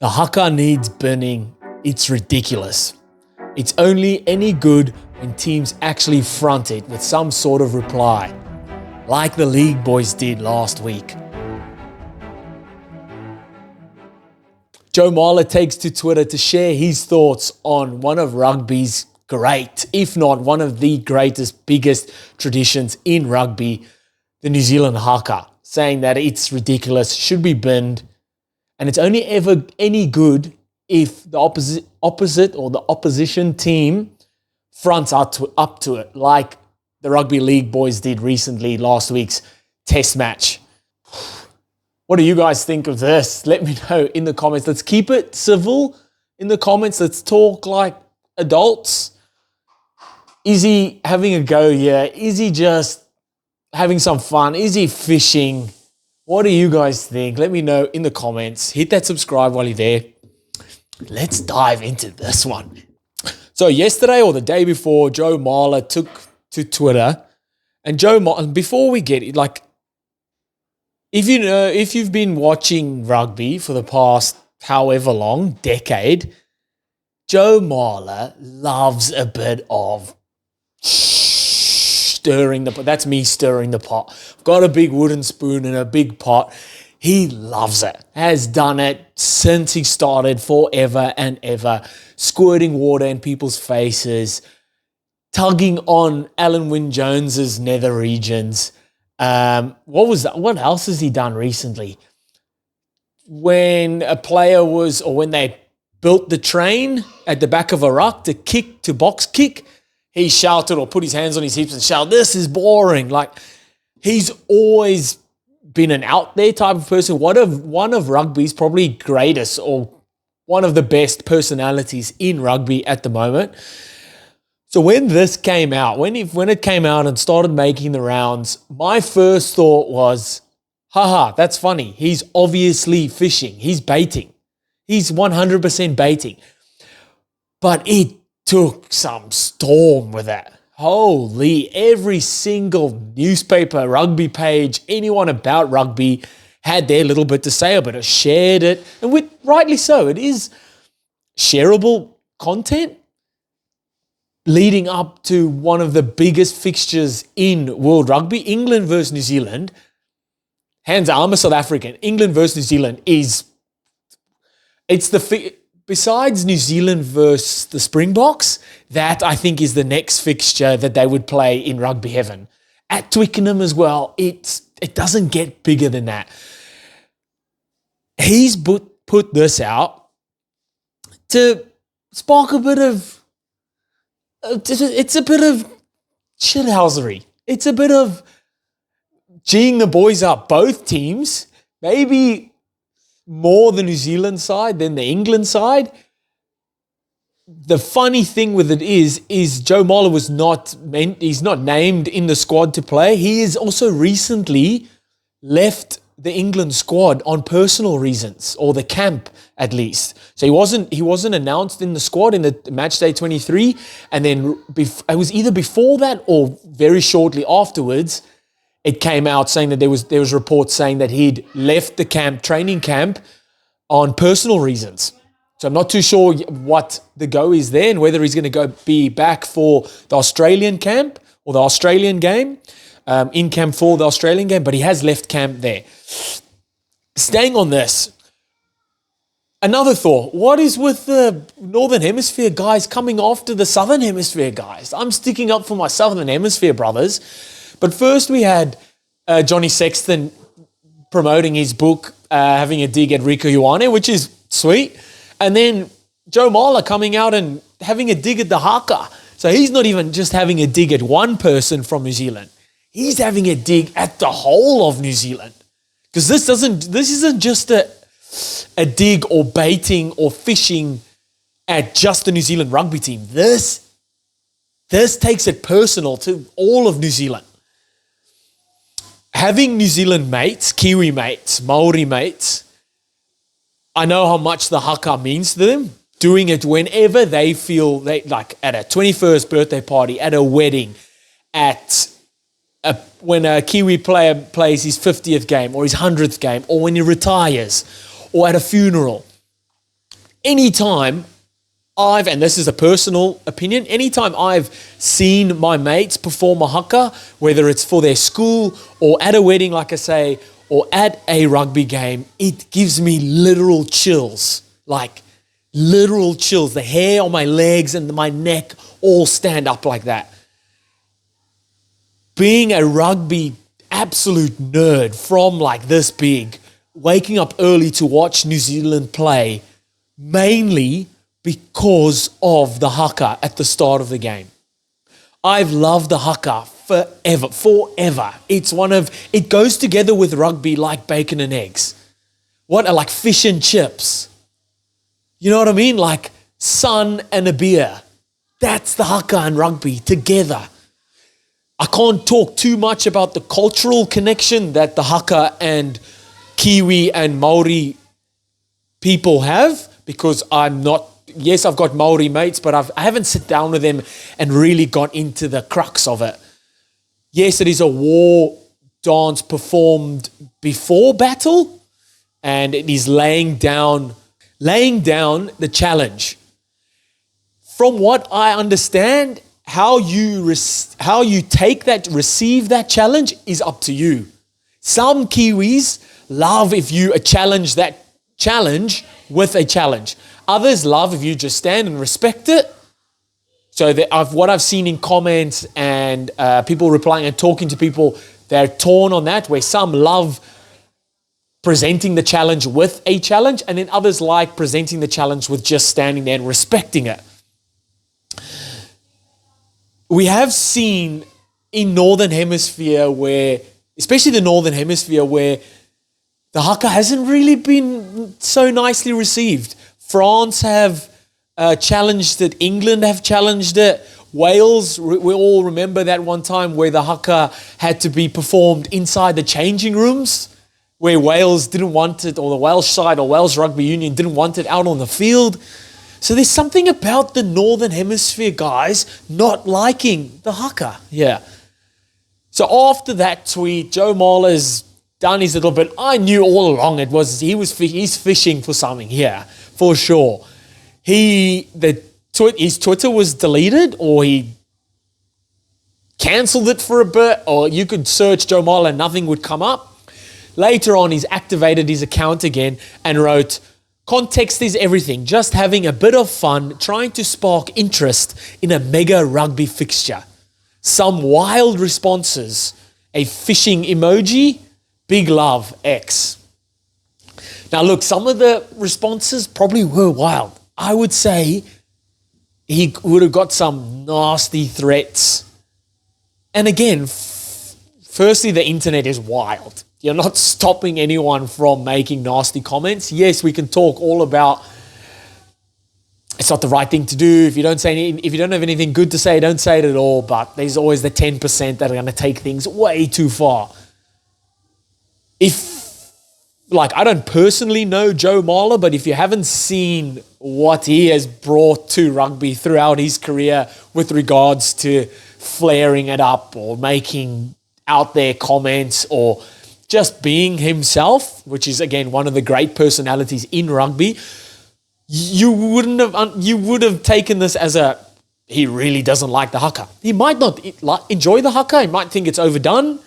The haka needs binning. It's ridiculous. It's only any good when teams actually front it with some sort of reply, like the league boys did last week. Joe Marler takes to Twitter to share his thoughts on one of rugby's great, if not one of the greatest, biggest traditions in rugby, the New Zealand haka, saying that it's ridiculous, should be binned, and it's only ever any good if the opposite or the opposition team fronts up to it, like the rugby league boys did recently, last week's test match. What do you guys think of this? Let me know in the comments. Let's keep it civil in the comments. Let's talk like adults. Is he having a go here? Is he just having some fun? Is he fishing? What do you guys think? Let me know in the comments. Hit that subscribe while you're there. Let's dive into this one. So yesterday or the day before, Joe Marler took to Twitter. And Joe Marler, before we get it, like, if you've been watching rugby for the past however long, decade, Joe Marler loves a bit of stirring the pot. That's me stirring the pot. I've got a big wooden spoon and a big pot. He loves it. Has done it since he started, forever and ever. Squirting water in people's faces. Tugging on Alan Wynne-Jones's nether regions. What was that? What else has he done recently? When a player when they built the train at the back of a ruck to box kick, he shouted or put his hands on his hips and shouted, "This is boring." Like, he's always been an out there type of person. One of rugby's probably greatest or one of the best personalities in rugby at the moment. So when this came out, when it came out and started making the rounds, my first thought was, haha, that's funny. He's obviously fishing. He's baiting. He's 100% baiting. But it took some storm with that. Holy, every single newspaper, rugby page, anyone about rugby had their little bit to say about it, shared it, and rightly so. It is shareable content leading up to one of the biggest fixtures in world rugby, England versus New Zealand. Hands down, I'm a South African. England versus New Zealand besides New Zealand versus the Springboks, that I think is the next fixture that they would play in rugby heaven. At Twickenham as well, it doesn't get bigger than that. He's put this out to spark a bit of, it's a bit of shithousery. It's a bit of geeing the boys up. Both teams, maybe more the New Zealand side than the England side. The funny thing with it is Joe Marler he's not named in the squad to play. He has also recently left the England squad on personal reasons, or the camp at least. So he wasn't announced in the squad in the match day 23, and then it was either before that or very shortly afterwards. It came out saying that there was reports saying that he'd left the training camp on personal reasons. So I'm not too sure what the go is there and whether he's going to be back for the Australian camp or the Australian game, in camp for the Australian game, but he has left camp there. Staying on this, another thought, what is with the Northern Hemisphere guys coming after the Southern Hemisphere guys? I'm sticking up for my Southern Hemisphere brothers. But first we had Johnny Sexton promoting his book, having a dig at Rieko Ioane, which is sweet. And then Joe Marler coming out and having a dig at the haka. So he's not even just having a dig at one person from New Zealand. He's having a dig at the whole of New Zealand. Because this isn't just a dig or baiting or fishing at just the New Zealand rugby team. This takes it personal to all of New Zealand. Having New Zealand mates, Kiwi mates, Maori mates, I know how much the haka means to them. Doing it whenever they feel like at a 21st birthday party, at a wedding, when a Kiwi player plays his 50th game or his 100th game, or when he retires, or at a funeral. anytime and this is a personal opinion, anytime I've seen my mates perform a haka, whether it's for their school or at a wedding, like I say, or at a rugby game, it gives me literal chills. Like literal chills. The hair on my legs and my neck all stand up like that. Being a rugby absolute nerd from like this big, waking up early to watch New Zealand play, mainly because of the haka at the start of the game. I've loved the haka forever. It goes together with rugby like bacon and eggs. Like fish and chips. You know what I mean? Like sun and a beer. That's the haka and rugby together. I can't talk too much about the cultural connection that the haka and Kiwi and Maori people have, because yes, I've got Maori mates, but I haven't sat down with them and really got into the crux of it. Yes, it is a war dance performed before battle, and it is laying down the challenge. From what I understand, how you receive that challenge is up to you. Some Kiwis love if you challenge that challenge with a challenge. Others love if you just stand and respect it. So what I've seen in comments and people replying and talking to people, they're torn on that, where some love presenting the challenge with a challenge, and then others like presenting the challenge with just standing there and respecting it. We have seen in Northern Hemisphere especially the Northern Hemisphere, where the haka hasn't really been so nicely received. France have challenged it. England have challenged it. Wales, we all remember that one time where the haka had to be performed inside the changing rooms, where Wales didn't want it, or the Welsh side or Welsh Rugby Union didn't want it out on the field. So there's something about the Northern Hemisphere guys not liking the haka. Yeah. So after that tweet, Joe Marler's done his little bit. I knew all along he's fishing for something here, for sure. His Twitter was deleted, or he cancelled it for a bit, or you could search Joe Marler and nothing would come up. Later on, he's activated his account again and wrote, "Context is everything. Just having a bit of fun, trying to spark interest in a mega rugby fixture. Some wild responses. A fishing emoji. Big love, X." Now look, some of the responses probably were wild. I would say he would have got some nasty threats. And again, firstly, the internet is wild. You're not stopping anyone from making nasty comments. Yes, we can talk all about it's not the right thing to do. If you don't have anything good to say, don't say it at all. But there's always the 10% that are going to take things way too far. I don't personally know Joe Marler, but if you haven't seen what he has brought to rugby throughout his career with regards to flaring it up or making out there comments or just being himself, which is again one of the great personalities in rugby, you would have taken this as he really doesn't like the haka. He might not enjoy the haka. He might think it's overdone,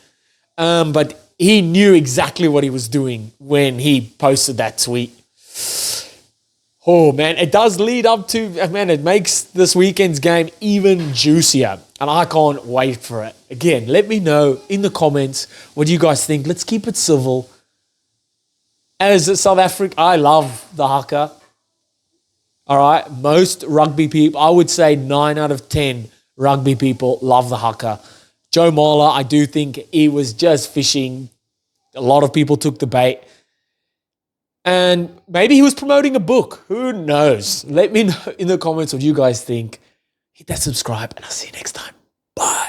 but he knew exactly what he was doing when he posted that tweet. Oh man, it does lead up to, it makes this weekend's game even juicier. And I can't wait for it. Again, let me know in the comments what you guys think. Let's keep it civil. As a South African, I love the haka. All right, most rugby people, I would say 9 out of 10 rugby people love the haka. Joe Marler, I do think he was just fishing. A lot of people took the bait. And maybe he was promoting a book. Who knows? Let me know in the comments what you guys think. Hit that subscribe and I'll see you next time. Bye.